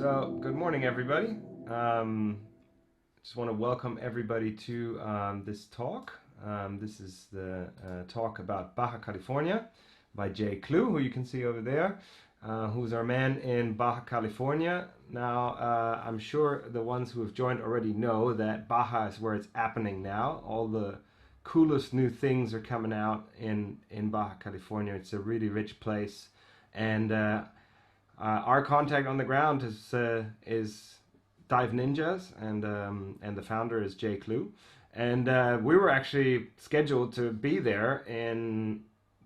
So, good morning, everybody. Just want to welcome everybody to this talk. This is the talk about Baja California by Jay Clue, who you can see over there, who's our man in Baja California. Now, I'm sure the ones who have joined already know that Baja is where it's happening now. All the coolest new things are coming out in Baja California. It's a really rich place, and our contact on the ground is Dive Ninjas, and the founder is Jay Clue, and we were actually scheduled to be there in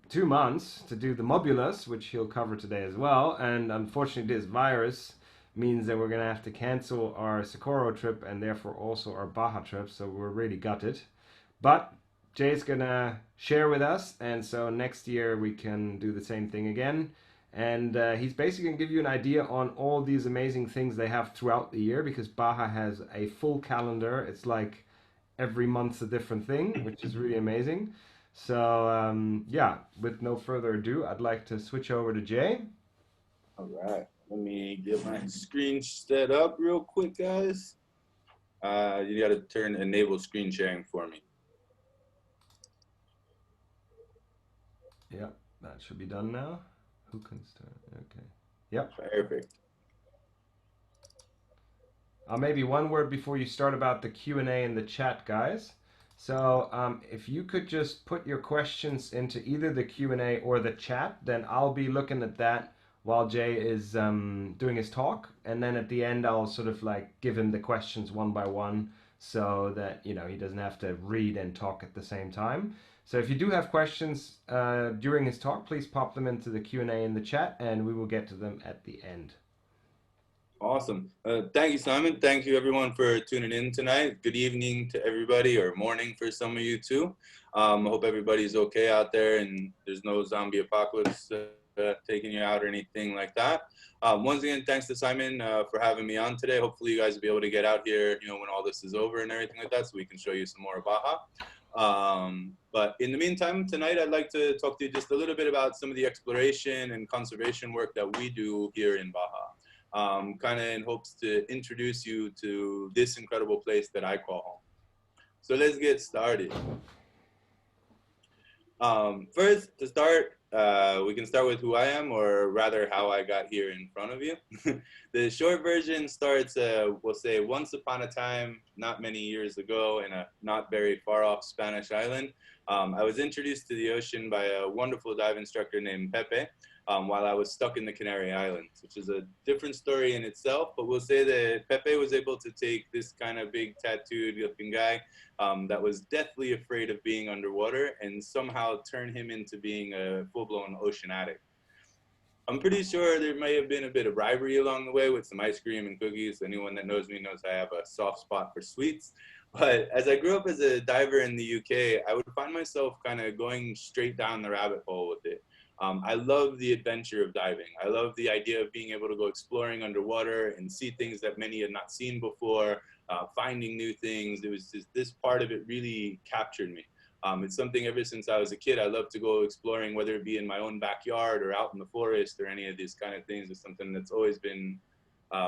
2 months to do the Mobulas, which he'll cover today as well. And unfortunately, this virus means that we're gonna have to cancel our Socorro trip and therefore also our Baja trip. So we're really gutted, but Jay's gonna share with us, and so next year we can do the same thing again. And he's basically going to give you an idea on all these amazing things they have throughout the year, because Baja has a full calendar. It's like every month's a different thing, which is really amazing. So, yeah, with no further ado, I'd like to switch over to Jay. All right, let me get my screen set up real quick, guys. You got to enable screen sharing for me. Yeah, that should be done now. Who can start? Okay. Yep. Perfect. Maybe one word before you start about the Q&A in the chat, guys. So if you could just put your questions into either the Q&A or the chat, then I'll be looking at that while Jay is doing his talk. And then at the end, I'll sort of like give him the questions one by one so that, you know, he doesn't have to read and talk at the same time. So if you do have questions during his talk, please pop them into the Q&A in the chat and we will get to them at the end. Awesome. Thank you, Simon. Thank you, everyone, for tuning in tonight. Good evening to everybody, or morning for some of you, too. I hope everybody's okay out there and there's no zombie apocalypse taking you out or anything like that. Once again, thanks to Simon for having me on today. Hopefully, you guys will be able to get out here, you know, when all this is over and everything like that, so we can show you some more of Baja. But in the meantime, tonight I'd like to talk to you just a little bit about some of the exploration and conservation work that we do here in Baja. Kind of in hopes to introduce you to this incredible place that I call home. So let's get started. First, to start, we can start with who I am, or rather how I got here in front of you. The short version starts, we'll say, once upon a time, not many years ago, in a not very far off Spanish island. I was introduced to the ocean by a wonderful dive instructor named Pepe while I was stuck in the Canary Islands, which is a different story in itself, but we'll say that Pepe was able to take this kind of big tattooed looking guy that was deathly afraid of being underwater and somehow turn him into being a full-blown ocean addict. I'm pretty sure there may have been a bit of bribery along the way with some ice cream and cookies. Anyone that knows me knows I have a soft spot for sweets. But as I grew up as a diver in the UK, I would find myself kind of going straight down the rabbit hole with it. I love the adventure of diving. I love the idea of being able to go exploring underwater and see things that many had not seen before, finding new things. It was just, this part of it really captured me. It's something ever since I was a kid, I love to go exploring, whether it be in my own backyard or out in the forest or any of these kind of things. It's something that's always been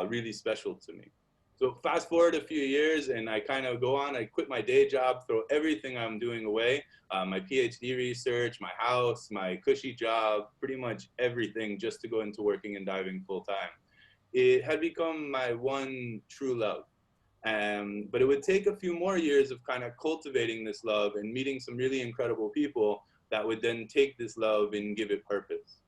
really special to me. So fast forward a few years and I kind of go on, I quit my day job, throw everything I'm doing away, my PhD research, my house, my cushy job, pretty much everything just to go into working and diving full time. It had become my one true love. But it would take a few more years of kind of cultivating this love and meeting some really incredible people that would then take this love and give it purpose.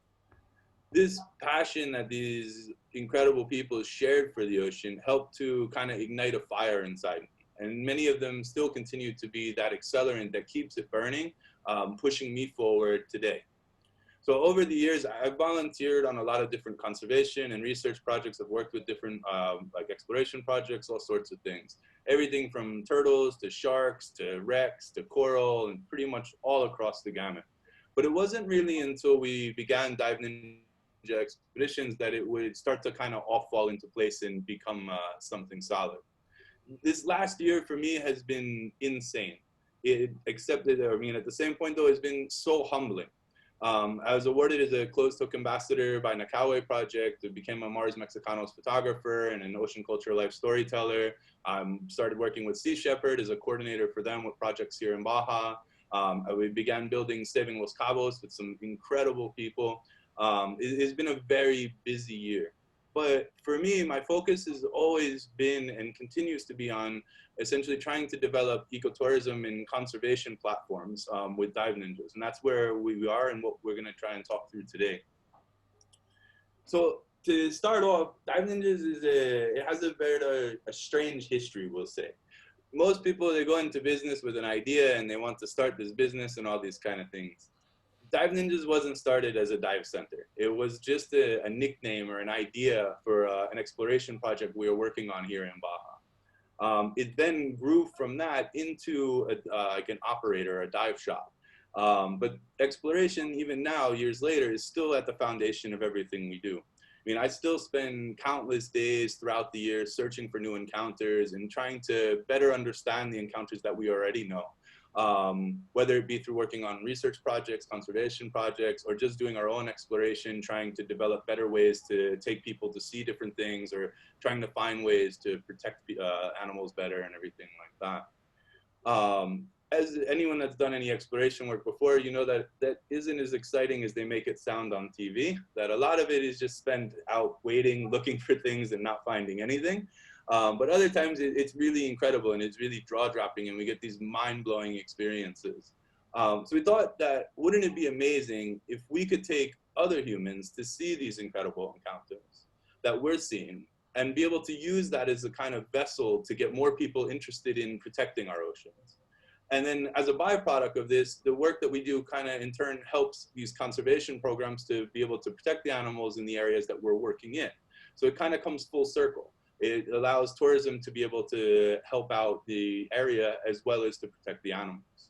This passion that these incredible people shared for the ocean helped to kind of ignite a fire inside me. And many of them still continue to be that accelerant that keeps it burning, pushing me forward today. So over the years, I've volunteered on a lot of different conservation and research projects. I've worked with different like exploration projects, all sorts of things. Everything from turtles to sharks to wrecks to coral and pretty much all across the gamut. But it wasn't really until we began diving into expeditions that it would start to kind of all fall into place and become something solid. This last year for me has been insane. It accepted, I mean, at the same point though, it's been so humbling. I was awarded as a closed-hook ambassador by Nakawe Project. I became a Mars Mexicanos photographer and an ocean culture life storyteller. Started working with Sea Shepherd as a coordinator for them with projects here in Baja. We began building Saving Los Cabos with some incredible people. It's been a very busy year. But for me, my focus has always been and continues to be on essentially trying to develop ecotourism and conservation platforms with Dive Ninjas. And that's where we are and what we're going to try and talk through today. So to start off, Dive Ninjas it has a strange history, we'll say. Most people, they go into business with an idea and they want to start this business and all these kind of things. Dive Ninjas wasn't started as a dive center. It was just a nickname or an idea for an exploration project we were working on here in Baja. It then grew from that into like an operator, a dive shop. But exploration, even now, years later, is still at the foundation of everything we do. I mean, I still spend countless days throughout the year searching for new encounters and trying to better understand the encounters that we already know. Whether it be through working on research projects, conservation projects, or just doing our own exploration, trying to develop better ways to take people to see different things, or trying to find ways to protect animals better and everything like that. As anyone that's done any exploration work before, you know that isn't as exciting as they make it sound on TV, that a lot of it is just spent out waiting, looking for things and not finding anything. But other times it's really incredible and it's really jaw-dropping and we get these mind-blowing experiences. So we thought that wouldn't it be amazing if we could take other humans to see these incredible encounters that we're seeing and be able to use that as a kind of vessel to get more people interested in protecting our oceans. And then as a byproduct of this, the work that we do kind of in turn helps these conservation programs to be able to protect the animals in the areas that we're working in. So it kind of comes full circle. It allows tourism to be able to help out the area as well as to protect the animals.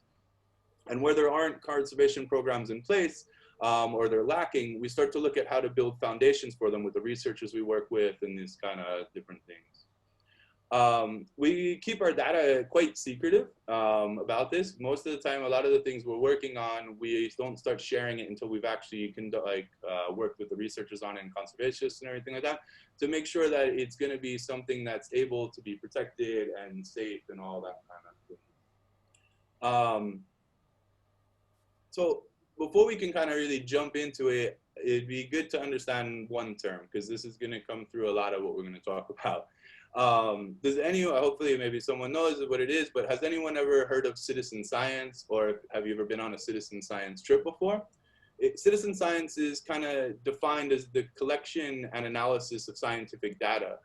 And where there aren't conservation programs in place or they're lacking, we start to look at how to build foundations for them with the researchers we work with and these kind of different things. We keep our data quite secretive about this. Most of the time, a lot of the things we're working on, we don't start sharing it until we've actually worked with the researchers on it and conservationists and everything like that to make sure that it's going to be something that's able to be protected and safe and all that kind of thing. So before we can kind of really jump into it, it'd be good to understand one term because this is going to come through a lot of what we're going to talk about. Does anyone, hopefully maybe someone knows what it is, but has anyone ever heard of citizen science, or have you ever been on a citizen science trip before? Citizen science is kind of defined as the collection and analysis of scientific data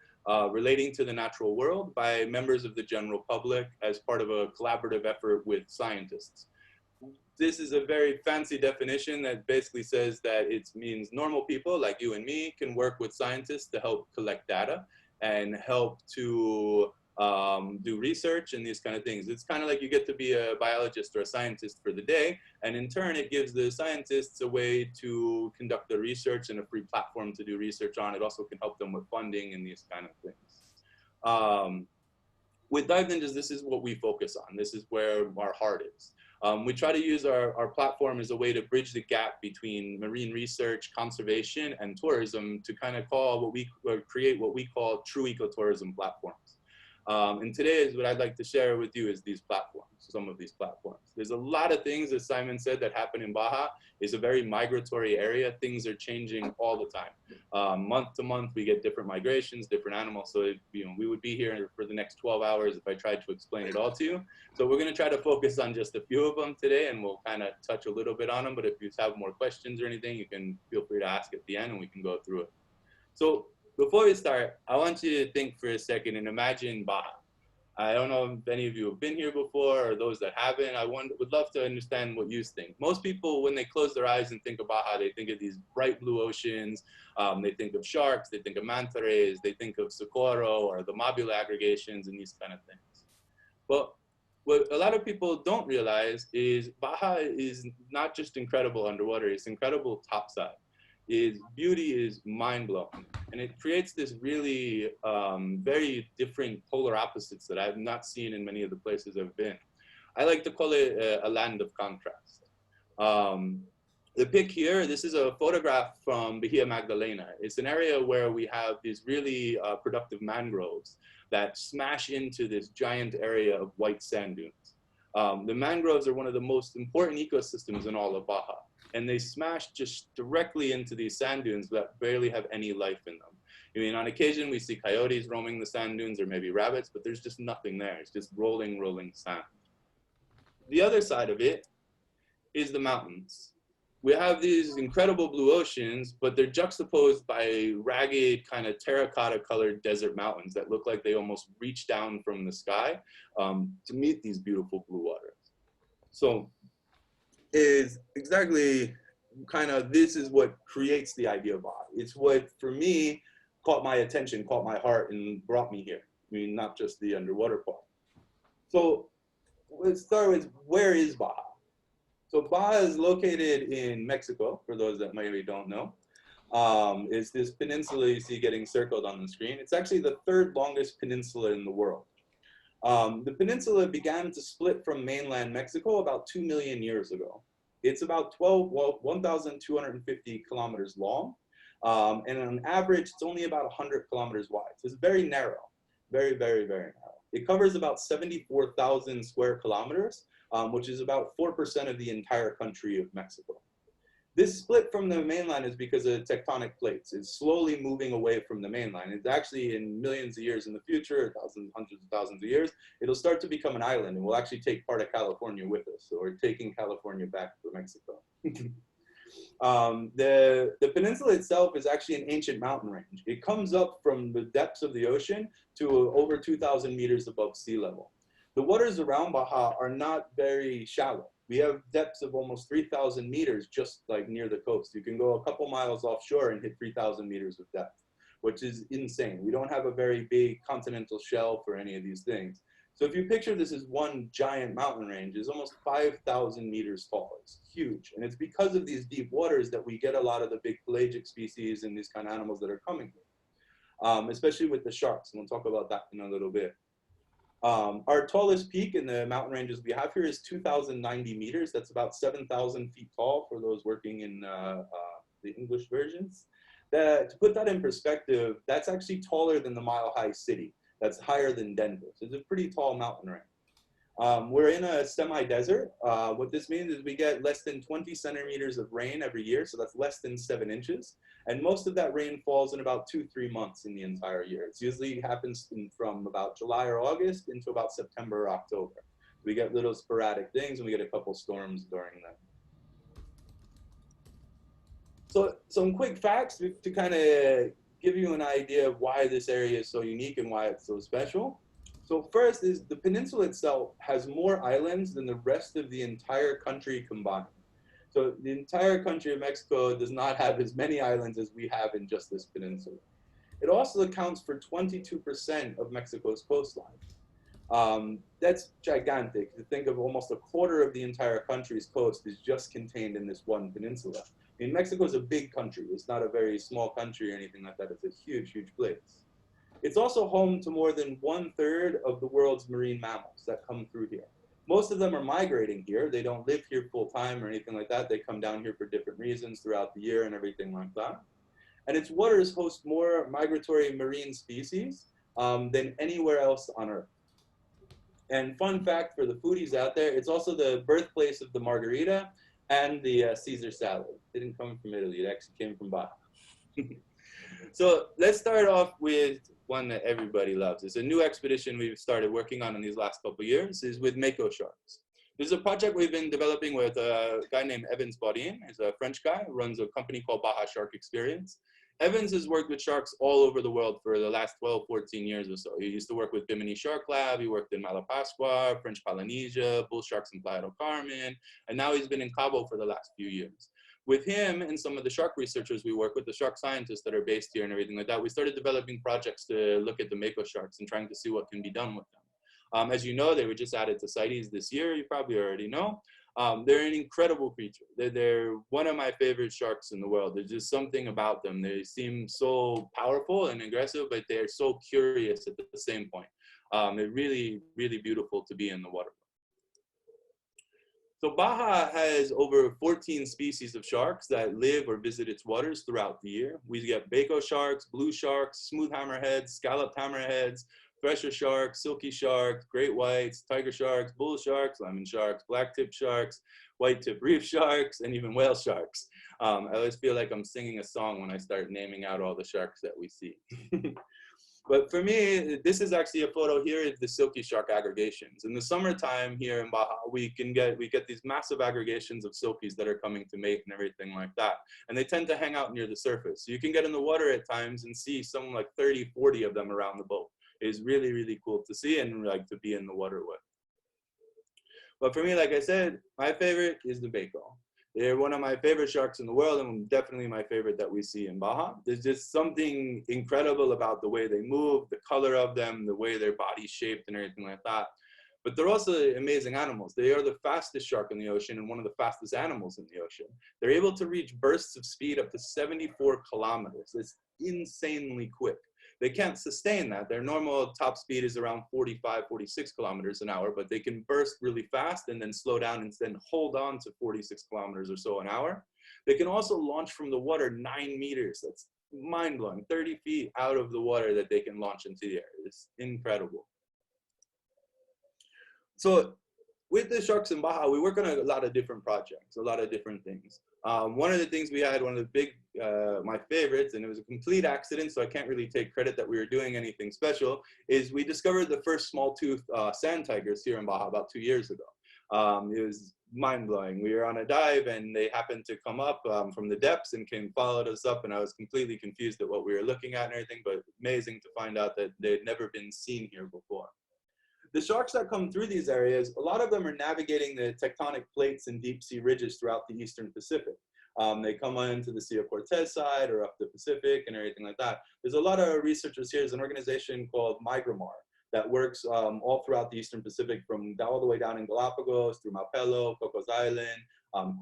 relating to the natural world by members of the general public as part of a collaborative effort with scientists. This is a very fancy definition that basically says that it means normal people like you and me can work with scientists to help collect data and help to do research and these kind of things. It's kind of like you get to be a biologist or a scientist for the day, and in turn it gives the scientists a way to conduct their research and a free platform to do research on. It also can help them with funding and these kind of things. With Dive Ninjas, this is what we focus on. This is where our heart is. We try to use our platform as a way to bridge the gap between marine research, conservation, and tourism to kind of create what we call true ecotourism platforms. And today is what I'd like to share with you is these platforms, some of these platforms. There's a lot of things, as Simon said, that happen in Baja. It's a very migratory area. Things are changing all the time. Month to month, we get different migrations, different animals. So we would be here for the next 12 hours if I tried to explain it all to you. So we're going to try to focus on just a few of them today, and we'll kind of touch a little bit on them. But if you have more questions or anything, you can feel free to ask at the end, and we can go through it. So before we start, I want you to think for a second and imagine Baja. I don't know if any of you have been here before or those that haven't. Would love to understand what you think. Most people, when they close their eyes and think of Baja, they think of these bright blue oceans. They think of sharks. They think of manta rays. They think of Socorro or the Mobula aggregations and these kind of things. But what a lot of people don't realize is Baja is not just incredible underwater. It's incredible topside. Its beauty is mind-blowing, and it creates this really very different polar opposites that I've not seen in many of the places I've been. I like to call it a land of contrast. The pic here, this is a photograph from Bahia Magdalena. It's an area where we have these really productive mangroves that smash into this giant area of white sand dunes. The mangroves are one of the most important ecosystems in all of Baja, and they smash just directly into these sand dunes that barely have any life in them. I mean, on occasion we see coyotes roaming the sand dunes or maybe rabbits, but there's just nothing there. It's just rolling, rolling sand. The other side of it is the mountains. We have these incredible blue oceans, but they're juxtaposed by ragged, kind of terracotta colored desert mountains that look like they almost reach down from the sky to meet these beautiful blue waters. So is exactly kind of, this is what creates the idea of Baja. It's what, for me, caught my attention, caught my heart, and brought me here. I mean, not just the underwater part. So let's start with, where is Baja? So Baja is located in Mexico, for those that maybe don't know. It's this peninsula you see getting circled on the screen. It's actually the third longest peninsula in the world. The peninsula began to split from mainland Mexico about 2 million years ago. It's about 1,250 kilometers long, and on average, it's only about 100 kilometers wide. So it's very narrow, very, very, very narrow. It covers about 74,000 square kilometers, which is about 4% of the entire country of Mexico. This split from the mainland is because of tectonic plates. It's slowly moving away from the mainland. It's actually, in millions of years in the future, thousands, hundreds of thousands of years, it'll start to become an island, and we'll actually take part of California with us. So we're taking California back for Mexico. The peninsula itself is actually an ancient mountain range. It comes up from the depths of the ocean to over 2,000 meters above sea level. The waters around Baja are not very shallow. We have depths of almost 3,000 meters just like near the coast. You can go a couple miles offshore and hit 3,000 meters of depth, which is insane. We don't have a very big continental shelf or any of these things. So if you picture this as one giant mountain range, it's almost 5,000 meters tall. It's huge. And it's because of these deep waters that we get a lot of the big pelagic species and these kind of animals that are coming here, especially with the sharks. And we'll talk about that in a little bit. Our tallest peak in the mountain ranges we have here is 2,090 meters. That's about 7,000 feet tall for those working in the English versions. To put that in perspective, that's actually taller than the Mile High City. That's higher than Denver. So it's a pretty tall mountain range. We're in a semi-desert. What this means is we get less than 20 centimeters of rain every year, so that's less than 7 inches. And most of that rain falls in about 2-3 months in the entire year. It usually happens from about July or August into about September or October. We get little sporadic things, and we get a couple storms during that. So some quick facts to kind of give you an idea of why this area is so unique and why it's so special. So first is the peninsula itself has more islands than the rest of the entire country combined. So the entire country of Mexico does not have as many islands as we have in just this peninsula. It also accounts for 22% of Mexico's coastline. That's gigantic. To think of almost a quarter of the entire country's coast is just contained in this one peninsula. I mean, Mexico is a big country. It's not a very small country or anything like that. It's a huge, huge place. It's also home to more than 1/3 of the world's marine mammals that come through here. Most of them are migrating here. They don't live here full time or anything like that. They come down here for different reasons throughout the year and everything like that. And its waters host more migratory marine species than anywhere else on Earth. And fun fact for the foodies out there, it's also the birthplace of the margarita and the Caesar salad. It didn't come from Italy. It actually came from Baja. So let's start off with one that everybody loves. It's a new expedition we've started working on in these last couple of years, is with Makos sharks. This is a project we've been developing with a guy named Evans Baudin. He's a French guy who runs a company called Baja Shark Experience. Evans has worked with sharks all over the world for the last 12, 14 years or so. He used to work with Bimini Shark Lab. He worked in Malapascua, French Polynesia, bull sharks in Playa del Carmen, and now he's been in Cabo for the last few years. With him and some of the shark researchers we work with, the shark scientists that are based here and everything like that, we started developing projects to look at the Makos sharks and trying to see what can be done with them. As you know, they were just added to CITES this year. You probably already know. They're an incredible creature. They're one of my favorite sharks in the world. There's just something about them. They seem so powerful and aggressive, but they're so curious at the same point. They're really, really beautiful to be in the water. So Baja has over 14 species of sharks that live or visit its waters throughout the year. We get Bako sharks, blue sharks, smooth hammerheads, scalloped hammerheads, thresher sharks, silky sharks, great whites, tiger sharks, bull sharks, lemon sharks, black tip sharks, white tip reef sharks, and even whale sharks. I always feel like I'm singing a song when I start naming out all the sharks that we see. But for me, this is actually a photo here of the silky shark aggregations. In the summertime here in Baja, we get these massive aggregations of silkies that are coming to mate and everything like that. And they tend to hang out near the surface. So you can get in the water at times and see something like 30, 40 of them around the boat. It is really, really cool to see and like to be in the water with. But for me, like I said, my favorite is the Bako. They're one of my favorite sharks in the world, and definitely my favorite that we see in Baja. There's just something incredible about the way they move, the color of them, the way their body's shaped and everything like that. But they're also amazing animals. They are the fastest shark in the ocean and one of the fastest animals in the ocean. They're able to reach bursts of speed up to 74 kilometers. It's insanely quick. They can't sustain that. Their normal top speed is around 45, 46 kilometers an hour, but they can burst really fast and then slow down and then hold on to 46 kilometers or so an hour. They can also launch from the water 9 meters. That's mind-blowing, 30 feet out of the water that they can launch into the air. It's incredible. So with the sharks in Baja, we work on a lot of different projects, a lot of different things. One of the things we had, one of the big, my favorites, and it was a complete accident, so I can't really take credit that we were doing anything special, is we discovered the first small-toothed sand tigers here in Baja about 2 years ago. It was mind-blowing. We were on a dive, and they happened to come up from the depths and followed us up, and I was completely confused at what we were looking at and everything, but amazing to find out that they'd never been seen here before. The sharks that come through these areas, a lot of them are navigating the tectonic plates and deep sea ridges throughout the Eastern Pacific. They come on into the Sea of Cortez side or up the Pacific and everything like that. There's a lot of researchers here. There's an organization called Migramar that works all throughout the Eastern Pacific, from all the way down in Galapagos, through Malpelo, Cocos Island,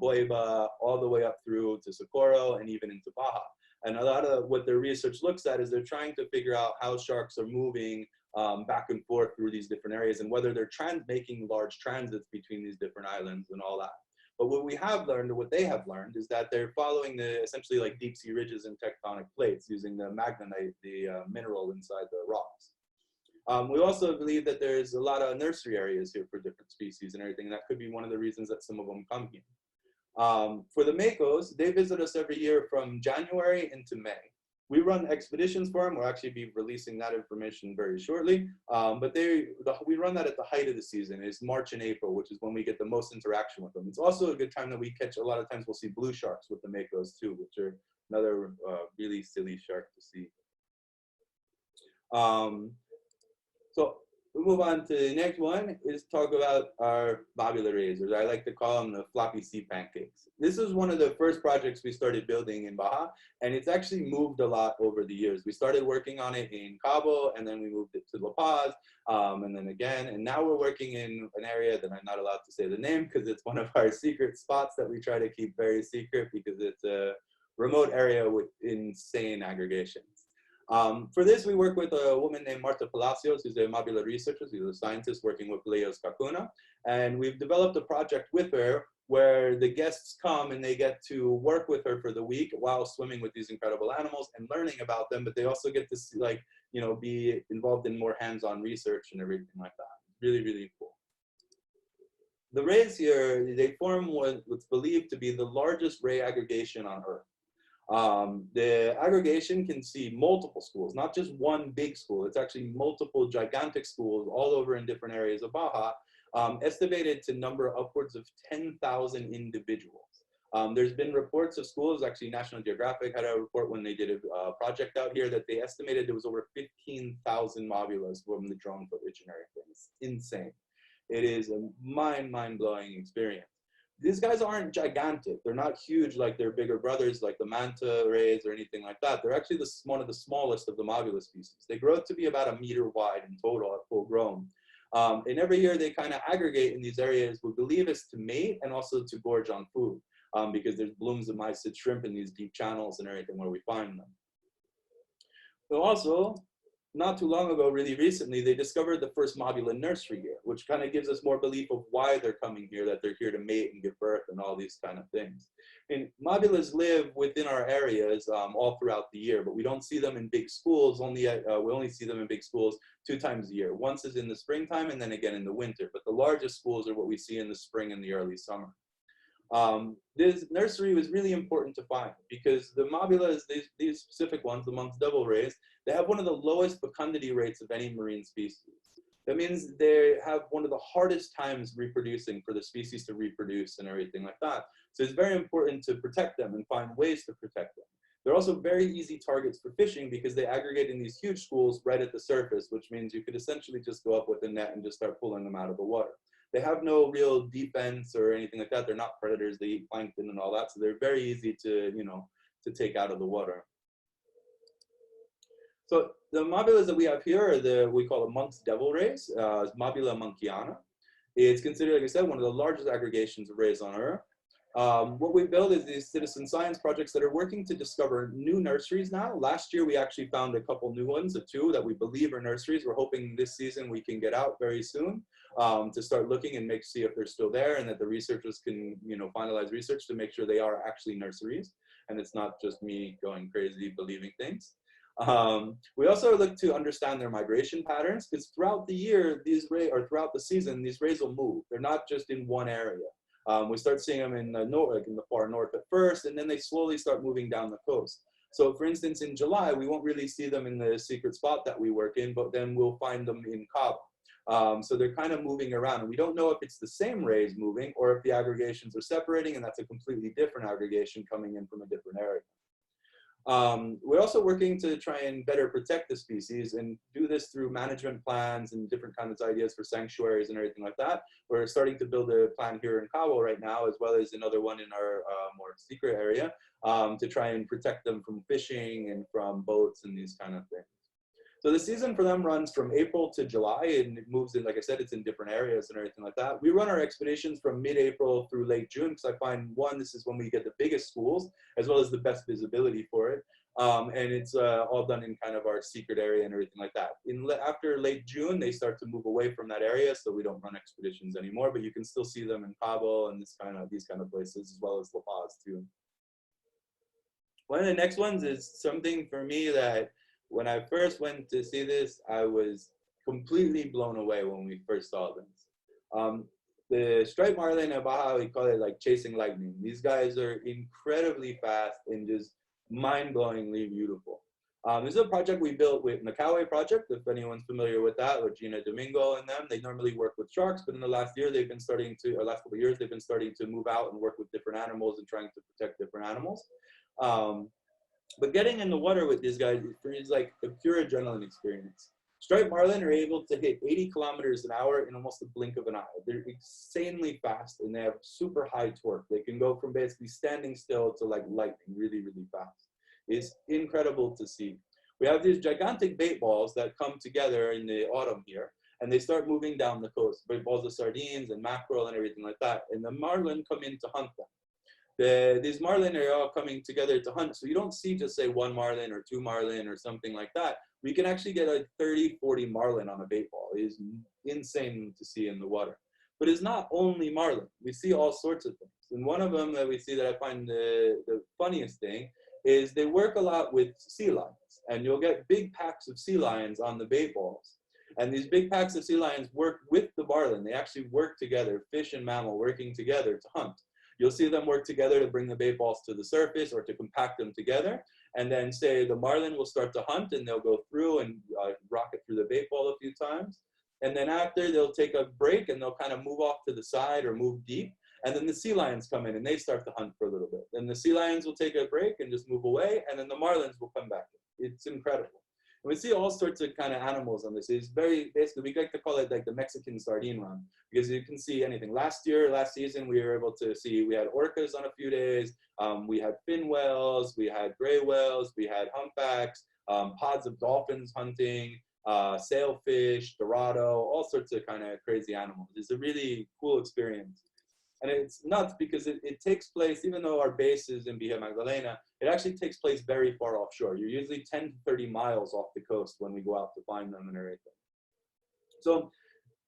Coiba, all the way up through to Socorro and even into Baja. And a lot of what their research looks at is they're trying to figure out how sharks are moving back and forth through these different areas, and whether they're making large transits between these different islands and all that. But what we have learned, or what they have learned, is that they're following the essentially like deep sea ridges and tectonic plates using the magnetite, the mineral inside the rocks. We also believe that there's a lot of nursery areas here for different species and everything. That could be one of the reasons that some of them come here. For the Makos, they visit us every year from January into May. We run expeditions for them. We'll actually be releasing that information very shortly. But we run that at the height of the season. It's March and April, which is when we get the most interaction with them. It's also a good time that we catch, a lot of times we'll see blue sharks with the Makos too, which are another really silly shark to see. So we move on to the next one, is talk about our Mobula rays, or I like to call them the floppy sea pancakes. This is one of the first projects we started building in Baja, and it's actually moved a lot over the years. We started working on it in Cabo, and then we moved it to La Paz, and then again, and now we're working in an area that I'm not allowed to say the name because it's one of our secret spots that we try to keep very secret because it's a remote area with insane aggregations. For this, we work with a woman named Marta Palacios, who's a Mobula researcher. She's a scientist working with Leos Cacuna. And we've developed a project with her where the guests come and they get to work with her for the week while swimming with these incredible animals and learning about them. But they also get to see, like, you know, be involved in more hands-on research and everything like that. Really, really cool. The rays here, they form what's believed to be the largest ray aggregation on Earth. The aggregation can see multiple schools, not just one big school. It's actually multiple gigantic schools all over in different areas of Baja, estimated to number upwards of 10,000 individuals. There's been reports of schools, actually National Geographic had a report when they did a project out here that they estimated there was over 15,000 mobulas from the drone footage and everything. It's insane. It is a mind-blowing experience. These guys aren't gigantic. They're not huge like their bigger brothers, like the manta rays or anything like that. They're actually one of the smallest of the Mobula species. They grow to be about 1 meter wide in total at full grown. And every year they kind of aggregate in these areas, we believe is to mate and also to gorge on food, because there's blooms of mysid shrimp in these deep channels and everything where we find them. So also, not too long ago, really recently, they discovered the first Mobula nursery here, which kind of gives us more belief of why they're coming here, that they're here to mate and give birth and all these kind of things. And Mobulas live within our areas all throughout the year, but we don't see them in big schools. We only see them in big schools 2 times a year. Once is in the springtime and then again in the winter. But the largest schools are what we see in the spring and the early summer. This nursery was really important to find because the Mobulas, these specific ones, the monks devil rays, they have one of the lowest fecundity rates of any marine species. That means they have one of the hardest times reproducing for the species to reproduce and everything like that. So it's very important to protect them and find ways to protect them. They're also very easy targets for fishing because they aggregate in these huge schools right at the surface, which means you could essentially just go up with a net and just start pulling them out of the water. They have no real defense or anything like that. They're not predators. They eat plankton and all that. So they're very easy to, to take out of the water. So the Mobulas that we have here are we call the monk's devil rays, Mobula monkiana. It's considered, like I said, one of the largest aggregations of rays on Earth. What we build is these citizen science projects that are working to discover new nurseries now. Last year, we actually found a couple new ones, 2 that we believe are nurseries. We're hoping this season we can get out very soon to start looking and see if they're still there, and that the researchers can, finalize research to make sure they are actually nurseries, and it's not just me going crazy believing things. We also look to understand their migration patterns because throughout the year, throughout the season, these rays will move. They're not just in one area. We start seeing them in the north, like in the far north at first, and then they slowly start moving down the coast. So for instance, in July, we won't really see them in the secret spot that we work in, but then we'll find them in Cabo. So they're kind of moving around, and we don't know if it's the same rays moving or if the aggregations are separating, and that's a completely different aggregation coming in from a different area. We're also working to try and better protect the species and do this through management plans and different kinds of ideas for sanctuaries and everything like that. We're starting to build a plan here in Cabo right now, as well as another one in our more secret area to try and protect them from fishing and from boats and these kind of things. So the season for them runs from April to July, and it moves in, like I said, it's in different areas and everything like that. We run our expeditions from mid-April through late June because I find, one, this is when we get the biggest schools, as well as the best visibility for it. And it's all done in kind of our secret area and everything like that. After late June, they start to move away from that area, so we don't run expeditions anymore, but you can still see them in Cabo and these kind of places, as well as La Paz too. One of the next ones is something for me that when I first went to see this, I was completely blown away when we first saw this. The striped marlin in Baja, we call it like chasing lightning. These guys are incredibly fast and just mind-blowingly beautiful. This is a project we built with Makos project, if anyone's familiar with that, with Gina Domingo and them. They normally work with sharks, but in the last year, last couple of years, they've been starting to move out and work with different animals and trying to protect different animals. But getting in the water with these guys is like a pure adrenaline experience. Striped marlin are able to hit 80 kilometers an hour in almost a blink of an eye. They're insanely fast and they have super high torque. They can go from basically standing still to like lightning, really, really fast. It's incredible to see. We have these gigantic bait balls that come together in the autumn here, and they start moving down the coast. Bait balls of sardines and mackerel and everything like that. And the marlin come in to hunt them. These marlin are all coming together to hunt. So you don't see just say 1 marlin or 2 marlin or something like that. We can actually get like 30, 40 marlin on a bait ball. It is insane to see in the water. But it's not only marlin. We see all sorts of things. And one of them that we see that I find the funniest thing is they work a lot with sea lions. And you'll get big packs of sea lions on the bait balls. And these big packs of sea lions work with the marlin. They actually work together, fish and mammal working together to hunt. You'll see them work together to bring the bait balls to the surface or to compact them together. And then say the marlin will start to hunt and they'll go through and rock it through the bait ball a few times. And then after they'll take a break and they'll kind of move off to the side or move deep. And then the sea lions come in and they start to hunt for a little bit. Then the sea lions will take a break and just move away. And then the marlins will come back. It's incredible. And we see all sorts of kind of animals on this. It's very, basically, we like to call it like the Mexican sardine run because you can see anything. Last season, we were able to see, we had orcas on a few days. We had fin whales, we had gray whales, we had humpbacks, pods of dolphins hunting, sailfish, dorado, all sorts of kind of crazy animals. It's a really cool experience. And it's nuts because it takes place, even though our base is in Villa Magdalena, it actually takes place very far offshore. You're usually 10 to 30 miles off the coast when we go out to find them and everything. So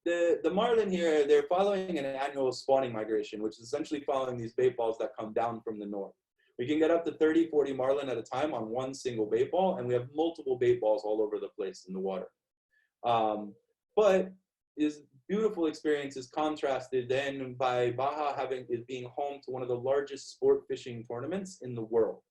the marlin here, they're following an annual spawning migration, which is essentially following these bait balls that come down from the north. We can get up to 30, 40 marlin at a time on one single bait ball, and we have multiple bait balls all over the place in the water. But this beautiful experience is contrasted then by Baja being home to one of the largest sport fishing tournaments in the world.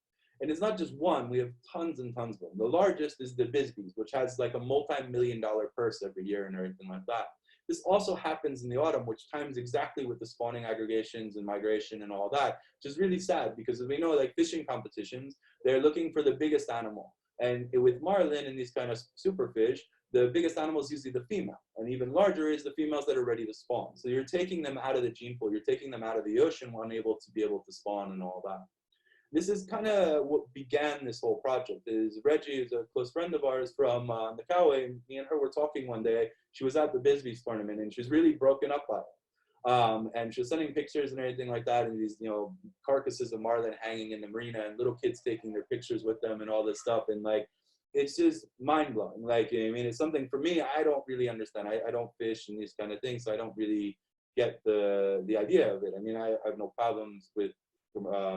And it's not just one, we have tons and tons of them. The largest is the Bisbees, which has like a multi-million-dollar purse every year and everything like that. This also happens in the autumn, which times exactly with the spawning aggregations and migration and all that, which is really sad because as we know, like fishing competitions, they're looking for the biggest animal. And with marlin and these kind of superfish, the biggest animal is usually the female, and even larger is the females that are ready to spawn. So you're taking them out of the gene pool, you're taking them out of the ocean, unable to be able to spawn and all that. This is kind of what began this whole project. Is Reggie is a close friend of ours from Makos. Me and her were talking one day. She was at the Bisbees tournament, and she was really broken up by it. And she was sending pictures and everything like that, and these, carcasses of marlin hanging in the marina, and little kids taking their pictures with them, and all this stuff. And like, it's just mind blowing. Like, I mean, it's something for me I don't really understand. I don't fish and these kind of things, so I don't really get the idea of it. I mean, I have no problems with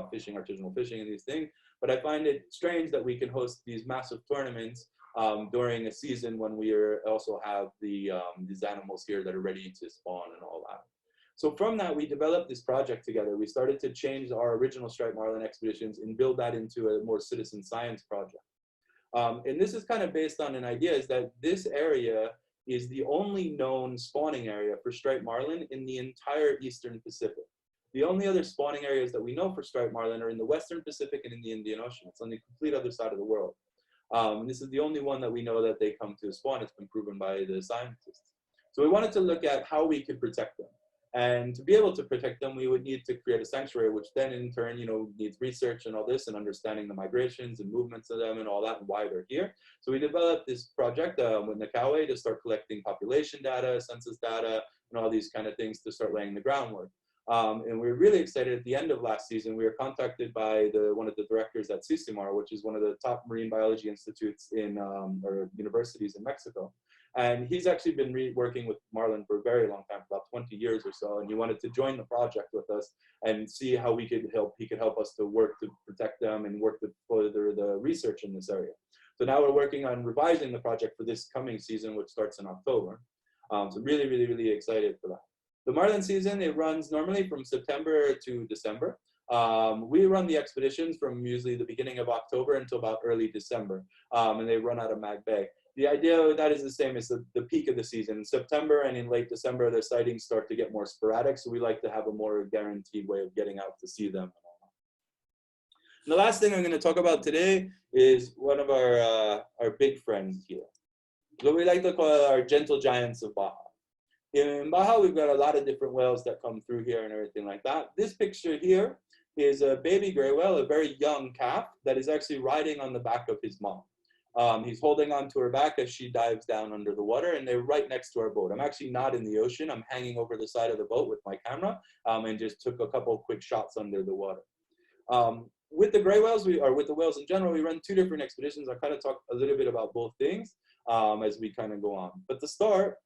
fishing, artisanal fishing, and these things, but I find it strange that we can host these massive tournaments during a season when we also have these animals here that are ready to spawn and all that. So from that, we developed this project together. We started to change our original striped marlin expeditions and build that into a more citizen science project. And this is kind of based on an idea is that this area is the only known spawning area for striped marlin in the entire Eastern Pacific. The only other spawning areas that we know for striped marlin are in the Western Pacific and in the Indian Ocean. It's on the complete other side of the world. This is the only one that we know that they come to spawn. It's been proven by the scientists. So we wanted to look at how we could protect them. And to be able to protect them, we would need to create a sanctuary, which then in turn, needs research and all this and understanding the migrations and movements of them and all that and why they're here. So we developed this project with Makos to start collecting population data, census data, and all these kind of things to start laying the groundwork. And we were really excited at the end of last season. We were contacted by one of the directors at CICIMAR, which is one of the top marine biology institutes or universities in Mexico. And he's actually been working with marlin for a very long time, for about 20 years or so. And he wanted to join the project with us and see how he could help us to work to protect them and work to further the research in this area. So now we're working on revising the project for this coming season, which starts in October. So really, really, really excited for that. The marlin season, it runs normally from September to December. We run the expeditions from usually the beginning of October until about early December, and they run out of Mag Bay. The idea of that is the same as the peak of the season. In September and in late December, the sightings start to get more sporadic, so we like to have a more guaranteed way of getting out to see them. And the last thing I'm going to talk about today is one of our big friends here, what we like to call our gentle giants of Baja. In Baja, we've got a lot of different whales that come through here and everything like that. This picture here is a baby gray whale, a very young calf that is actually riding on the back of his mom. He's holding onto her back as she dives down under the water, and they're right next to our boat. I'm actually not in the ocean. I'm hanging over the side of the boat with my camera and just took a couple of quick shots under the water. With the gray whales, or with the whales in general, we run two different expeditions. I kind of talk a little bit about both things as we kind of go on. But to start,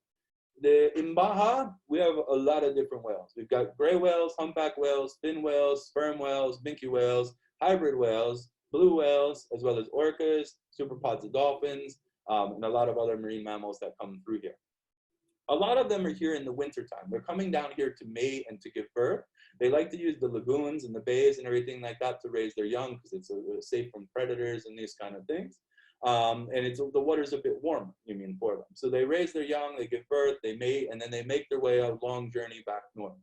in Baja, we have a lot of different whales. We've got gray whales, humpback whales, fin whales, sperm whales, minke whales, hybrid whales, blue whales, as well as orcas, superpods of dolphins, and a lot of other marine mammals that come through here. A lot of them are here in the wintertime. They're coming down here to mate and to give birth. They like to use the lagoons and the bays and everything like that to raise their young because it's safe from predators and these kind of things. And the water's a bit warmer, for them. So they raise their young, they give birth, they mate, and then they make their way a long journey back north.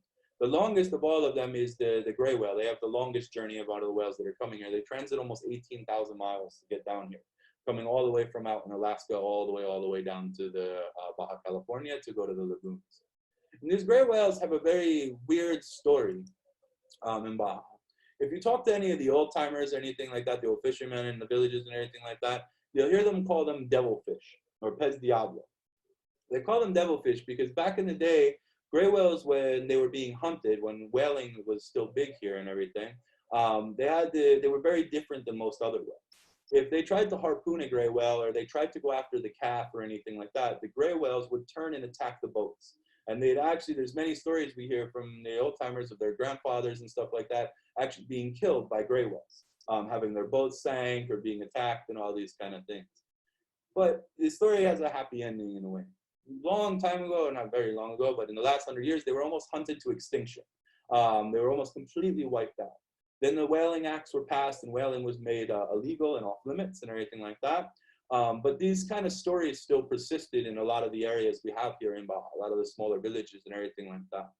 The longest of all of them is the gray whale. They have the longest journey of all of the whales that are coming here. They transit almost 18,000 miles to get down here, coming all the way from out in Alaska, all the way down to the Baja California to go to the lagoons. And these gray whales have a very weird story in Baja. If you talk to any of the old timers or anything like that, the old fishermen in the villages and everything like that, you'll hear them call them devilfish or pez diablo. They call them devilfish because back in the day, Gray whales, when they were being hunted, when whaling was still big here and everything, they were very different than most other whales. If they tried to harpoon a gray whale or they tried to go after the calf or anything like that, the gray whales would turn and attack the boats. And they'd actually, there's many stories we hear from the old timers of their grandfathers and stuff like that, actually being killed by gray whales, having their boats sank or being attacked and all these kind of things. But the story has a happy ending in a way. Long time ago, not very long ago, but in the last 100 years, they were almost hunted to extinction. They were almost completely wiped out. Then the whaling acts were passed and whaling was made illegal and off limits and everything like that. But these kind of stories still persisted in a lot of the areas we have here in Baja, a lot of the smaller villages and everything like that.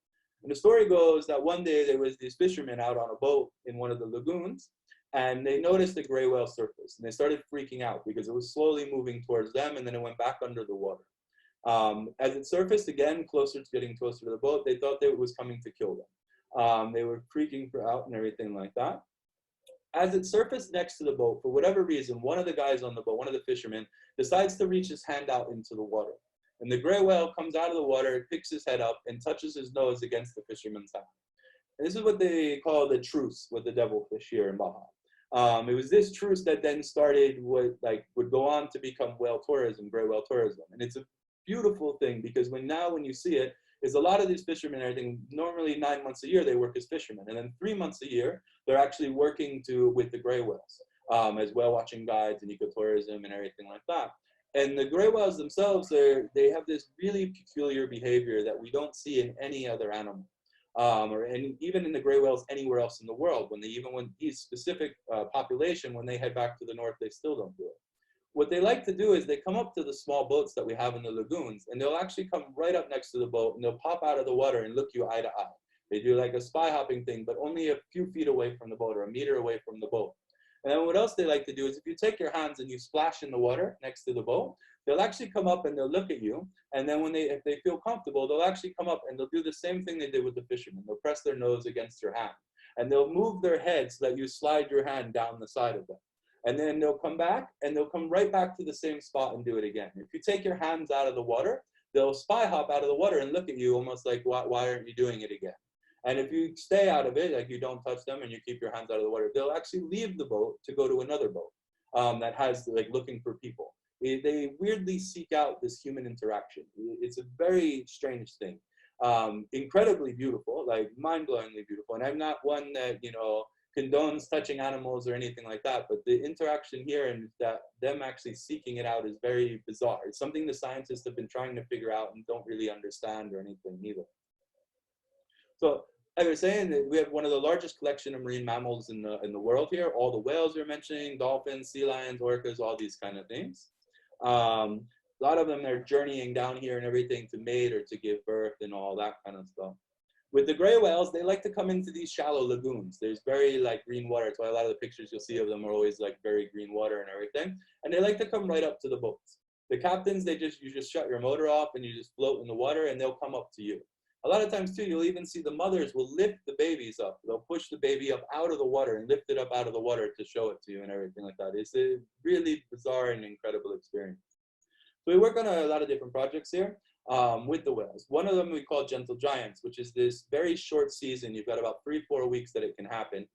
And the story goes that one day there was these fishermen out on a boat in one of the lagoons, and they noticed a gray whale surface, and they started freaking out because it was slowly moving towards them, and then it went back under the water. As it surfaced again, getting closer to the boat, they thought that it was coming to kill them. They were freaking out and everything like that. As it surfaced next to the boat, for whatever reason, one of the guys on the boat, one of the fishermen, decides to reach his hand out into the water. And the gray whale comes out of the water, picks his head up, and touches his nose against the fisherman's hand. And this is what they call the truce with the devilfish here in Baja. It was this truce that then started would go on to become whale tourism, gray whale tourism. And it's a beautiful thing because when you see it, is a lot of these fishermen and everything, normally 9 months a year, they work as fishermen. And then 3 months a year, they're actually working with the gray whales as whale watching guides and ecotourism and everything like that. And the gray whales themselves, they have this really peculiar behavior that we don't see in any other animal. And even in the gray whales anywhere else in the world, when these specific population, when they head back to the north, they still don't do it. What they like to do is they come up to the small boats that we have in the lagoons, and they'll actually come right up next to the boat, and they'll pop out of the water and look you eye to eye. They do like a spy hopping thing, but only a few feet away from the boat or a meter away from the boat. And then what else they like to do is if you take your hands and you splash in the water next to the boat, they'll actually come up and they'll look at you. And then if they feel comfortable, they'll actually come up and they'll do the same thing they did with the fishermen. They'll press their nose against your hand, and they'll move their head so that you slide your hand down the side of them. And then they'll come back and they'll come right back to the same spot and do it again. If you take your hands out of the water, they'll spy hop out of the water and look at you almost like, why aren't you doing it again? And if you stay out of it, like you don't touch them and you keep your hands out of the water, they'll actually leave the boat to go to another boat that has looking for people. They weirdly seek out this human interaction. It's a very strange thing. Incredibly beautiful, like mind-blowingly beautiful. And I'm not one that, condones touching animals or anything like that, but the interaction here and them actually seeking it out is very bizarre. It's something the scientists have been trying to figure out and don't really understand or anything either. So I was saying that we have one of the largest collection of marine mammals in the world here. All the whales you're mentioning, dolphins, sea lions, orcas, all these kind of things. A lot of them are journeying down here and everything to mate or to give birth and all that kind of stuff. With the gray whales, they like to come into these shallow lagoons. There's very green water. That's why a lot of the pictures you'll see of them are always very green water and everything. And they like to come right up to the boats. The captains, you just shut your motor off and you just float in the water and they'll come up to you. A lot of times too, you'll even see the mothers will lift the babies up. They'll push the baby up out of the water and lift it up out of the water to show it to you and everything like that. It's a really bizarre and incredible experience. So we work on a lot of different projects here. With the whales. One of them we call Gentle Giants, which is this very short season. You've got about 3-4 weeks that it can happen,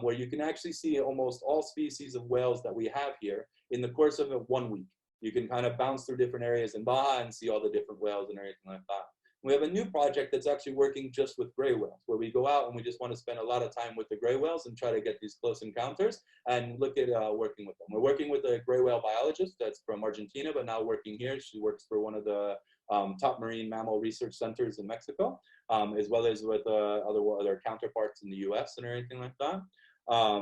where you can actually see almost all species of whales that we have here in the course of 1 week. You can kind of bounce through different areas in Baja and see all the different whales and everything like that. We have a new project that's actually working just with gray whales, where we go out and we just want to spend a lot of time with the gray whales and try to get these close encounters and look at working with them. We're working with a gray whale biologist that's from Argentina, but now working here. She works for one of the top marine mammal research centers in Mexico, as well as with other counterparts in the US and everything like that.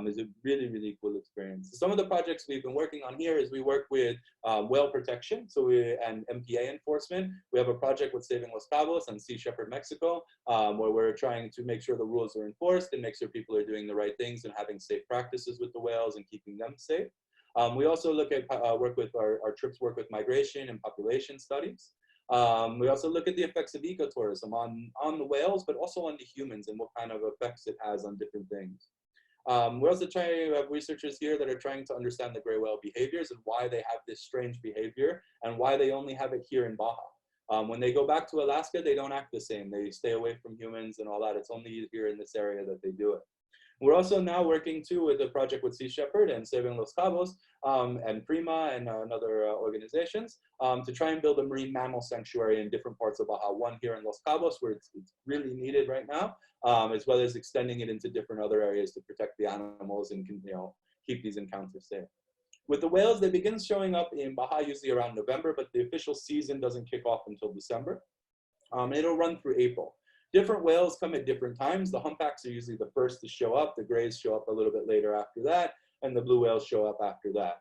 It's a really, really cool experience. Some of the projects we've been working on here is we work with whale protection and MPA enforcement. We have a project with Saving Los Cabos and Sea Shepherd Mexico, where we're trying to make sure the rules are enforced and make sure people are doing the right things and having safe practices with the whales and keeping them safe. We also look at our trips work with migration and population studies. We also look at the effects of ecotourism on the whales, but also on the humans and what kind of effects it has on different things. We're also trying to have researchers here that are trying to understand the gray whale behaviors and why they have this strange behavior and why they only have it here in Baja. When they go back to Alaska, they don't act the same. They stay away from humans and all that. It's only here in this area that they do it. We're also now working too with a project with Sea Shepherd and Saving Los Cabos and Prima and other organizations to try and build a marine mammal sanctuary in different parts of Baja. One here in Los Cabos where it's really needed right now, as well as extending it into different other areas to protect the animals and keep these encounters safe. With the whales, they begin showing up in Baja usually around November, but the official season doesn't kick off until December. It'll run through April. Different whales come at different times. The humpbacks are usually the first to show up. The grays show up a little bit later after that, and the blue whales show up after that.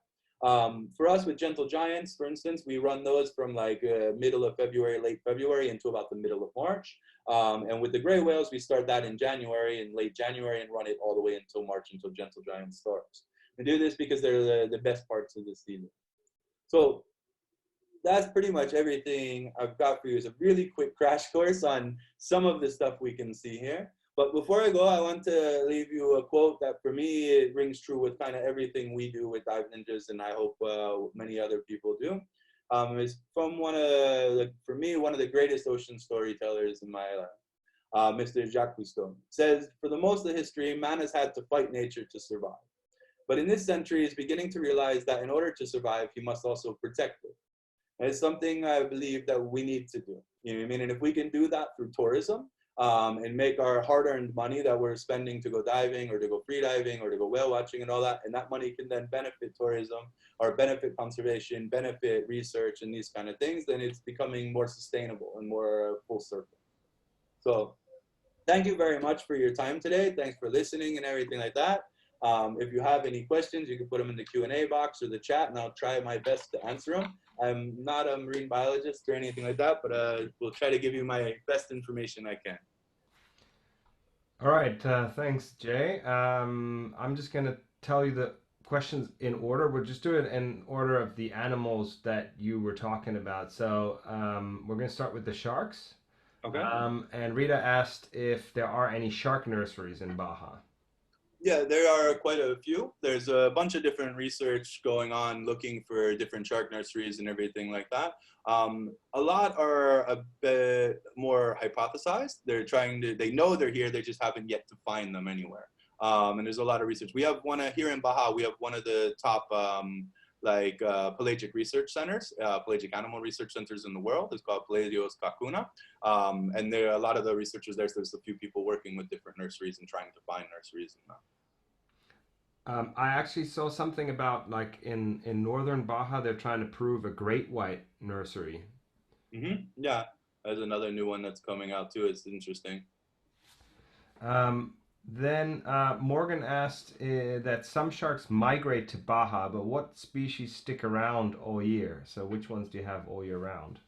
For us with gentle giants, for instance, we run those from like middle of February, late February into about the middle of March. And with the gray whales, we start that in January, in late January, and run it all the way until March, until gentle giant starts. We do this because they're the best parts of the season. So that's pretty much everything I've got for you. Is a really quick crash course on some of the stuff we can see here. But before I go, I want to leave you a quote that for me, it rings true with kind of everything we do with Dive Ninjas, and I hope many other people do. It's from for me, one of the greatest ocean storytellers in my life, Mr. Jacques Cousteau. Says, for the most of history, man has had to fight nature to survive. But in this century, he's beginning to realize that in order to survive, he must also protect it. And it's something I believe that we need to do. You know what I mean? And if we can do that through tourism and make our hard-earned money that we're spending to go diving or to go free diving or to go whale watching and all that, and that money can then benefit tourism or benefit conservation, benefit research and these kind of things, then it's becoming more sustainable and more full circle. So thank you very much for your time today. Thanks for listening and everything like that. If you have any questions, you can put them in the Q&A box or the chat, and I'll try my best to answer them. I'm not a marine biologist or anything like that, but we'll try to give you my best information I can. All right, thanks, Jay. I'm just going to tell you the questions in order. We'll just do it in order of the animals that you were talking about. So we're going to start with the sharks. Okay. And Rita asked if there are any shark nurseries in Baja. Yeah, there are quite a few. There's a bunch of different research going on looking for different shark nurseries and everything like that. A lot are a bit more hypothesized. They know they're here, they just haven't yet to find them anywhere. And there's a lot of research. We have one here in Baja, we have one of the top pelagic research centers, pelagic animal research centers in the world. It's called Pelagios Cacuna. And there are a lot of the researchers there, so there's a few people working with different nurseries and trying to find nurseries in that. I actually saw something about like in northern Baja, they're trying to prove a great white nursery. Mm-hmm. Yeah, there's another new one that's coming out too. It's interesting. Then Morgan asked that some sharks migrate to Baja, but what species stick around all year? So which ones do you have all year round?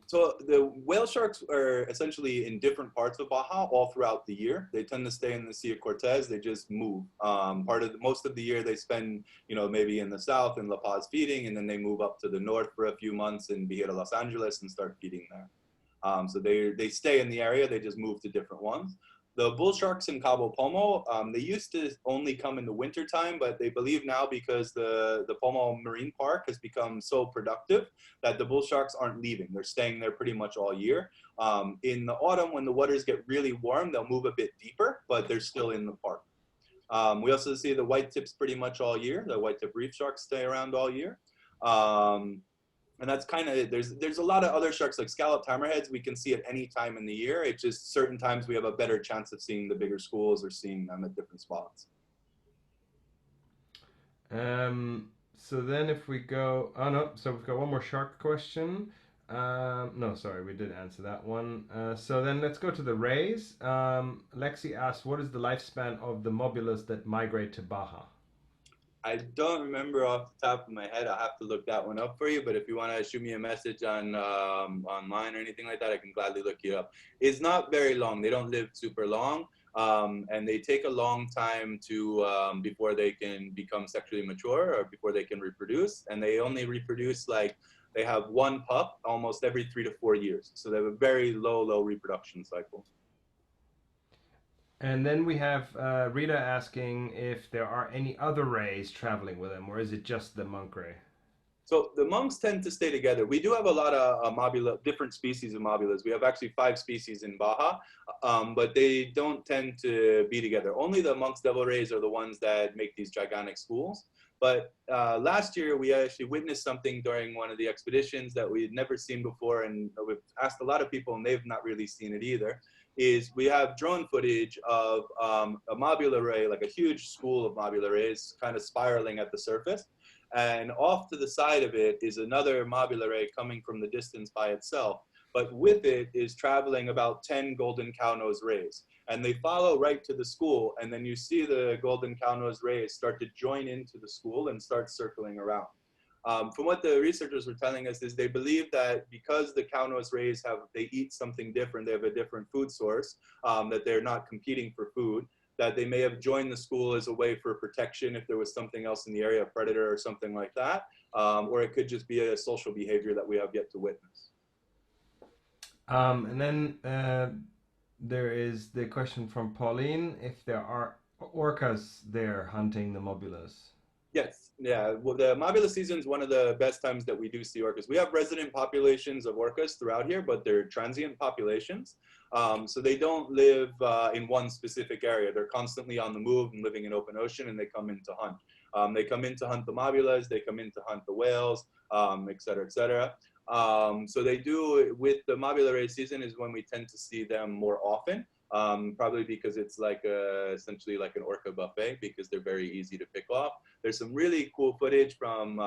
So the whale sharks are essentially in different parts of Baja all throughout the year. They tend to stay in the Sea of Cortez. They just move. Most of the year they spend, maybe in the south in La Paz feeding, and then they move up to the north for a few months in Villa Los Angeles and start feeding there. So they stay in the area. They just move to different ones. The bull sharks in Cabo Pomo, they used to only come in the wintertime, but they believe now because the Pomo Marine Park has become so productive that the bull sharks aren't leaving. They're staying there pretty much all year. In the autumn, when the waters get really warm, they'll move a bit deeper, but they're still in the park. We also see the white tips pretty much all year. The white tip reef sharks stay around all year. And that's kind of it. There's a lot of other sharks like scalloped hammerheads we can see at any time in the year. It's just certain times we have a better chance of seeing the bigger schools or seeing them at different spots. So then if we go, so we've got one more shark question. No, sorry, we did answer that one. So then let's go to the rays. Lexi asked, what is the lifespan of the mobulas that migrate to Baja? I don't remember off the top of my head. I'll have to look that one up for you. But if you want to shoot me a message on online or anything like that, I can gladly look you up. It's not very long. They don't live super long. And they take a long time to before they can become sexually mature or before they can reproduce. And they only reproduce they have one pup almost every 3 to 4 years. So they have a very low reproduction cycle. And then we have Rita asking if there are any other rays traveling with them, or is it just the monk ray? So the monks tend to stay together. We do have a lot of mobula, different species of mobulas. We have actually 5 species in Baja, but they don't tend to be together. Only the monks devil rays are the ones that make these gigantic schools. But last year, we actually witnessed something during one of the expeditions that we had never seen before, and we've asked a lot of people, and they've not really seen it either, is we have drone footage of a mobula ray, like a huge school of mobula rays, kind of spiraling at the surface. And off to the side of it is another mobula ray coming from the distance by itself. But with it is traveling about 10 golden cow-nose rays. And they follow right to the school. And then you see the golden cow-nose rays start to join into the school and start circling around. From what the researchers were telling us is they believe that because the cow-nose rays they eat something different, they have a different food source, that they're not competing for food, that they may have joined the school as a way for protection if there was something else in the area, a predator or something like that, or it could just be a social behavior that we have yet to witness. And then there is the question from Pauline, if there are orcas there hunting the mobulas. Yes, yeah. Well, the Mobula season is one of the best times that we do see orcas. We have resident populations of orcas throughout here, but they're transient populations. So they don't live in one specific area. They're constantly on the move and living in open ocean, and they come in to hunt. They come in to hunt the mobulas, they come in to hunt the whales, et cetera, et cetera. So they do, with the mobula ray season is when we tend to see them more often. Probably because it's like essentially like an orca buffet, because they're very easy to pick off. There's some really cool footage from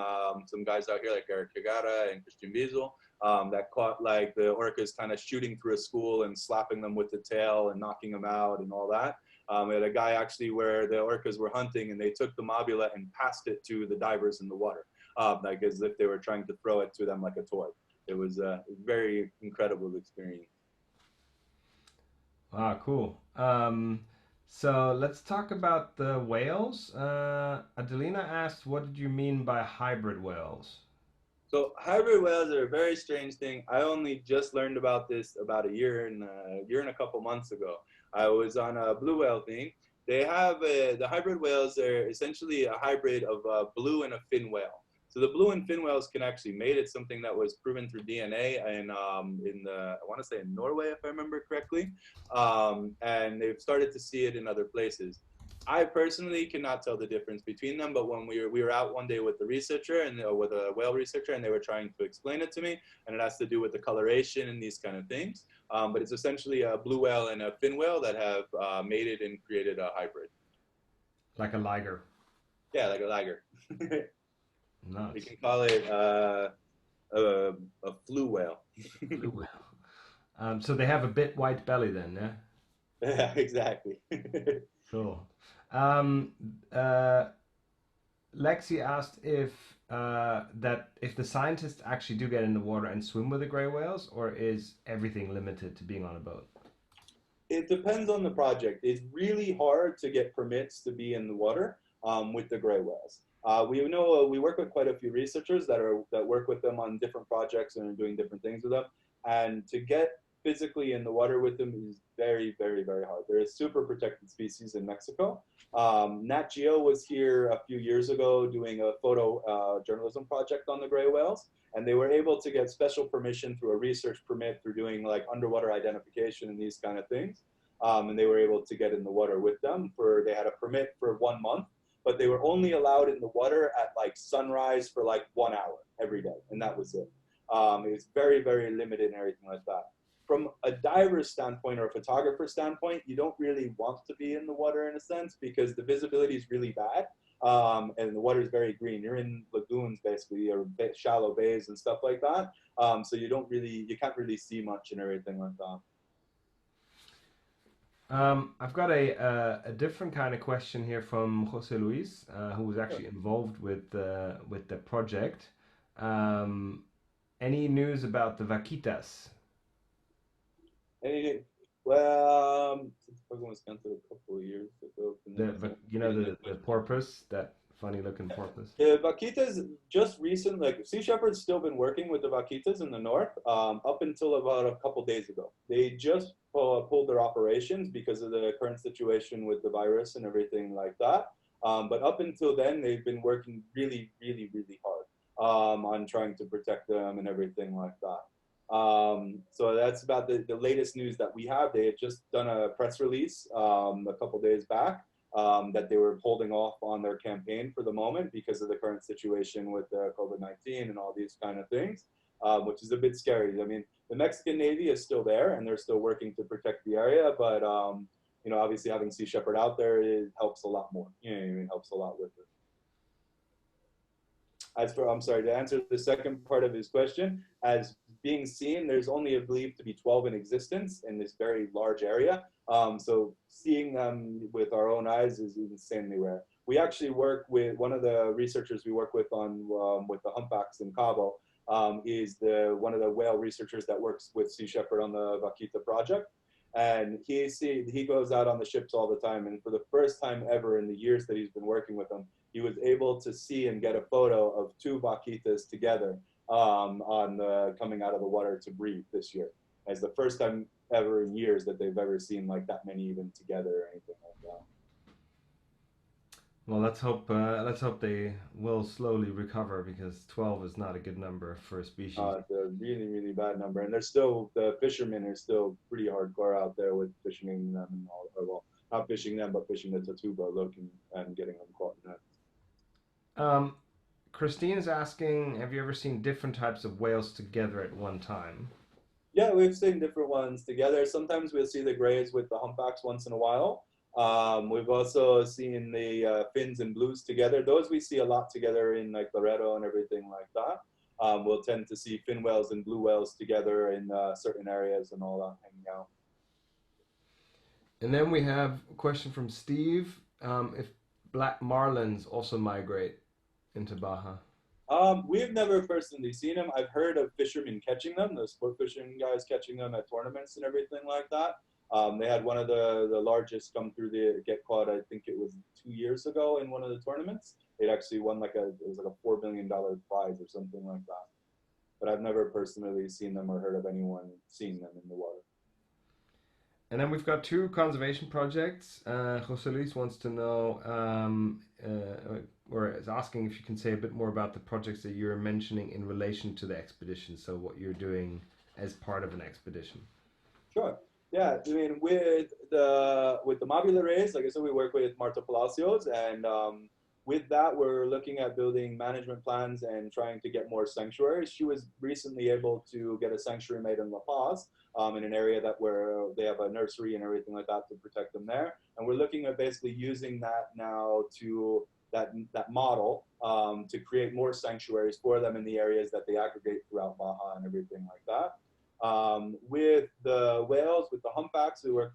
some guys out here like Eric Higara and Christian Wiesel that caught like the orcas kind of shooting through a school and slapping them with the tail and knocking them out and all that. We had a guy actually where the orcas were hunting and they took the mobula and passed it to the divers in the water, like as if they were trying to throw it to them like a toy. It was a very incredible experience. Ah, cool. So let's talk about the whales. Adelina asked, what did you mean by hybrid whales? So hybrid whales are a very strange thing. I only just learned about this about a year and a couple months ago. I was on a blue whale thing. They have the hybrid whales are essentially a hybrid of a blue and a fin whale. So the blue and fin whales can actually mate. It's something that was proven through DNA and I want to say in Norway, if I remember correctly. And they've started to see it in other places. I personally cannot tell the difference between them, but when we were out one day with the researcher and with a whale researcher, and they were trying to explain it to me, and it has to do with the coloration and these kind of things. But it's essentially a blue whale and a fin whale that have mated and created a hybrid. Like a liger. Yeah, like a liger. Nice. We can call it a flu whale. Blue whale. So they have a bit white belly then, yeah? Yeah, exactly. Cool. Lexi asked if the scientists actually do get in the water and swim with the gray whales, or is everything limited to being on a boat? It depends on the project. It's really hard to get permits to be in the water with the gray whales. We know we work with quite a few researchers that work with them on different projects and are doing different things with them, and to get physically in the water with them is very, very, very hard. They're a super protected species in Mexico. Nat Geo was here a few years ago doing a photo journalism project on the gray whales, and they were able to get special permission through a research permit through doing like underwater identification and these kind of things. And they were able to get in the water with them they had a permit for 1 month, but they were only allowed in the water at like sunrise for like 1 hour every day, and that was it. It was very, very limited and everything like that. From a diver's standpoint or a photographer's standpoint, you don't really want to be in the water in a sense because the visibility is really bad, and the water is very green. You're in lagoons basically, or shallow bays and stuff like that. So you can't really see much and everything like that. I've got a different kind of question here from Jose Luis, who was actually involved with the project. Any news about the vaquitas? Well, was canceled a couple of years ago. The porpoise, that funny looking porpoise. The vaquitas just recent, like Sea Shepherd's still been working with the vaquitas in the north up until about a couple days ago. They just pulled their operations because of the current situation with the virus and everything like that. But up until then, they've been working really, really, really hard. on trying to protect them and everything like that. So that's about the latest news that we have. They had just done a press release a couple days back that they were holding off on their campaign for the moment because of the current situation with COVID-19 and all these kind of things, which is a bit scary. I mean, the Mexican Navy is still there and they're still working to protect the area, but you know, obviously having Sea Shepherd out there, it helps a lot more. You know, it helps a lot with it. As for, I'm sorry, to answer the second part of his question, as being seen, there's only believed to be 12 in existence in this very large area. So seeing them with our own eyes is insanely rare. We actually work with one of the researchers we work with on with the humpbacks in Cabo, is one of the whale researchers that works with Sea Shepherd on the Vaquita project. And he goes out on the ships all the time. And for the first time ever in the years that he's been working with them, he was able to see and get a photo of two vaquitas together coming out of the water to breed this year. As the first time ever in years that they've ever seen like that many even together or anything like that. Well, let's hope they will slowly recover because 12 is not a good number for a species. It's a really, really bad number. And the fishermen are still pretty hardcore out there with fishing them and all, or well, not fishing them, but fishing the Tatuba, looking and getting them caught in nets. Christine is asking, have you ever seen different types of whales together at one time? Yeah, we've seen different ones together. Sometimes we'll see the grays with the humpbacks once in a while. We've also seen the fins and blues together. Those we see a lot together in like Loreto and everything like that. We'll tend to see fin whales and blue whales together in certain areas and all that hanging out. And then we have a question from Steve. If black marlins also migrate into Baja? We've never personally seen them. I've heard of fishermen catching them, the sport fishing guys catching them at tournaments and everything like that. They had one of the largest come through the get caught. I think it was 2 years ago in one of the tournaments. It actually won it was like a $4 million prize or something like that. But I've never personally seen them or heard of anyone seeing them in the water. And then we've got two conservation projects. Jose Luis wants to know, or is asking if you can say a bit more about the projects that you're mentioning in relation to the expedition. So what you're doing as part of an expedition. Sure. Yeah, I mean, with the Mobula race, like I said, we work with Marta Palacios, and with that, we're looking at building management plans and trying to get more sanctuaries. She was recently able to get a sanctuary made in La Paz, in an area where they have a nursery and everything like that to protect them there. And we're looking at basically using that now to that model to create more sanctuaries for them in the areas that they aggregate throughout Baja and everything like that. With the whales, with the humpbacks, we work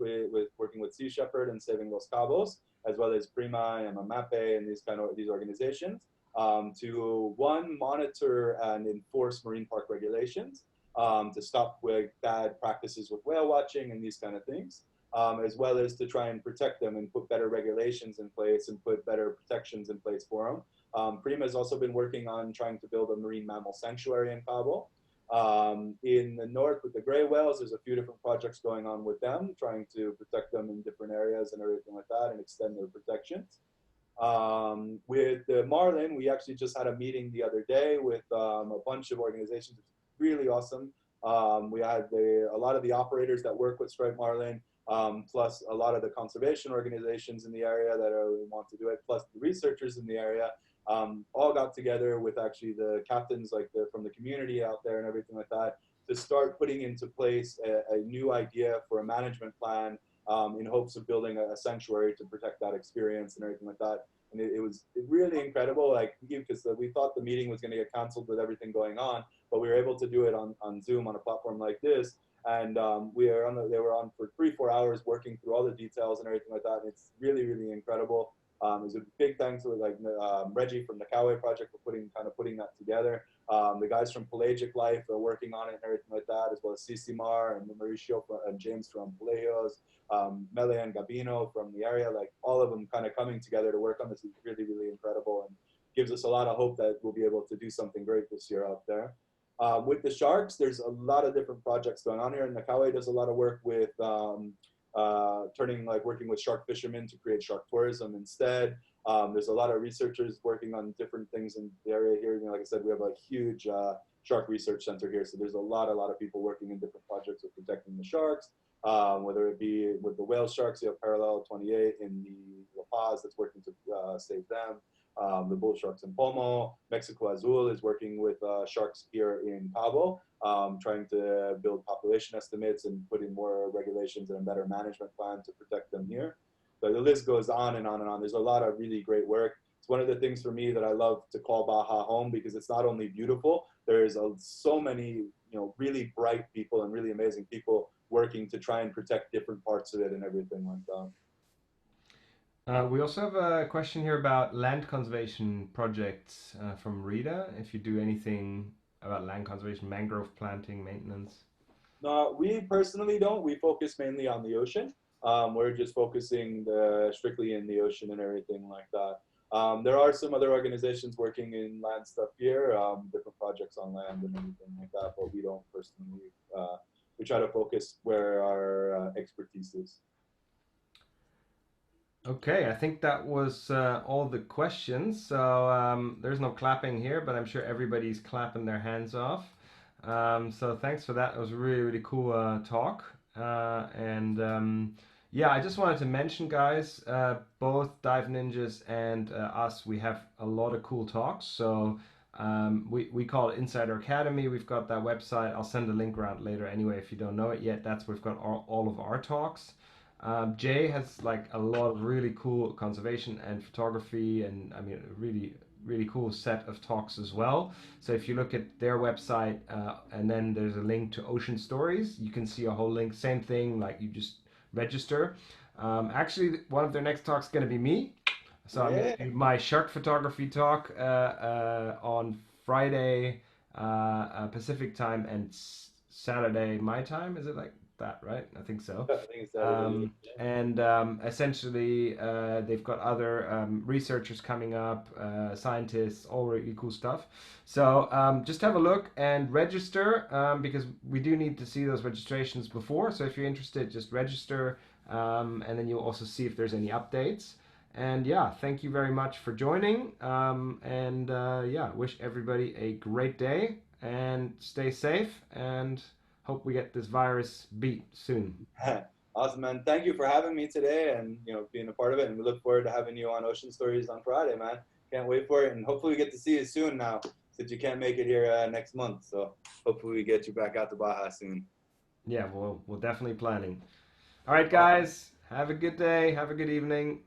working with Sea Shepherd and Saving Los Cabos, as well as Prima and Mamape and these organizations, to one, monitor and enforce marine park regulations, to stop with bad practices with whale watching and these kind of things, as well as to try and protect them and put better regulations in place and put better protections in place for them. Prima has also been working on trying to build a marine mammal sanctuary in Cabo. In the north with the gray whales, there's a few different projects going on with them, trying to protect them in different areas and everything like that and extend their protections. With the marlin, we actually just had a meeting the other day with a bunch of organizations. It's really awesome. We had a lot of the operators that work with striped marlin, plus a lot of the conservation organizations in the area that want to do it, plus the researchers in the area. All got together with actually the captains from the community out there and everything like that to start putting into place a new idea for a management plan in hopes of building a sanctuary to protect that experience and everything like that. And it was really incredible, because we thought the meeting was going to get canceled with everything going on, but we were able to do it on Zoom on a platform like this. And they were on for 3-4 hours working through all the details and everything like that. And it's really, really incredible. It was a big thanks to Reggie from the Coway Project for putting that together. The guys from Pelagic Life are working on it and everything like that, as well as Cisimar and Mauricio and James from Peleos, Mele and Gabino from the area. All of them kind of coming together to work on this is really, really incredible and gives us a lot of hope that we'll be able to do something great this year out there. With the sharks, there's a lot of different projects going on here, and Nakawe does a lot of work with working with shark fishermen to create shark tourism instead. There's a lot of researchers working on different things in the area here. Like I said, we have a huge shark research center here, so there's a lot of people working in different projects with protecting the sharks. Whether it be with the whale sharks, you have Parallel 28 in the La Paz that's working to save them. The bull sharks in Pomo. Mexico Azul is working with sharks here in Cabo, trying to build population estimates and put in more regulations and a better management plan to protect them here. But the list goes on and on and on. There's a lot of really great work. It's one of the things for me that I love to call Baja home because it's not only beautiful, there's so many really bright people and really amazing people working to try and protect different parts of it and everything like that. We also have a question here about land conservation projects from Rita. If you do anything about land conservation, mangrove planting, maintenance. No, we personally don't. We focus mainly on the ocean. We're just focusing strictly in the ocean and everything like that. There are some other organizations working in land stuff here, different projects on land and everything like that, but we don't personally. We try to focus where our expertise is. Okay, I think that was all the questions. So there's no clapping here, but I'm sure everybody's clapping their hands off. So thanks for that. It was a really, really cool talk. And yeah, I just wanted to mention, guys, both Dive Ninjas and us, we have a lot of cool talks. So we call it Insider Academy. We've got that website. I'll send a link around later anyway if you don't know it yet. That's where we've got all of our talks. Jay has like a lot of really cool conservation and photography, and I mean, a really, really cool set of talks as well. So if you look at their website, and then there's a link to Ocean Stories, you can see a whole link. Same thing, like you just register. Actually, one of their next talks is going to be me. So I'm going Yeah, to do my shark photography talk on Friday Pacific time and Saturday my time. Is it like that, right? I think so. I think it's Saturday. And essentially, they've got other researchers coming up, scientists, all really cool stuff. So just have a look and register because we do need to see those registrations before. So if you're interested, just register, and then you'll also see if there's any updates. And yeah, thank you very much for joining. And yeah, wish everybody a great day and stay safe and hope we get this virus beat soon. Awesome, man. Thank you for having me today and being a part of it. And we look forward to having you on Ocean Stories on Friday, man. Can't wait for it. And hopefully we get to see you soon now, since you can't make it here next month. So hopefully we get you back out to Baja soon. Yeah, we're definitely planning. All right, Awesome. guys, have a good day. Have a good evening.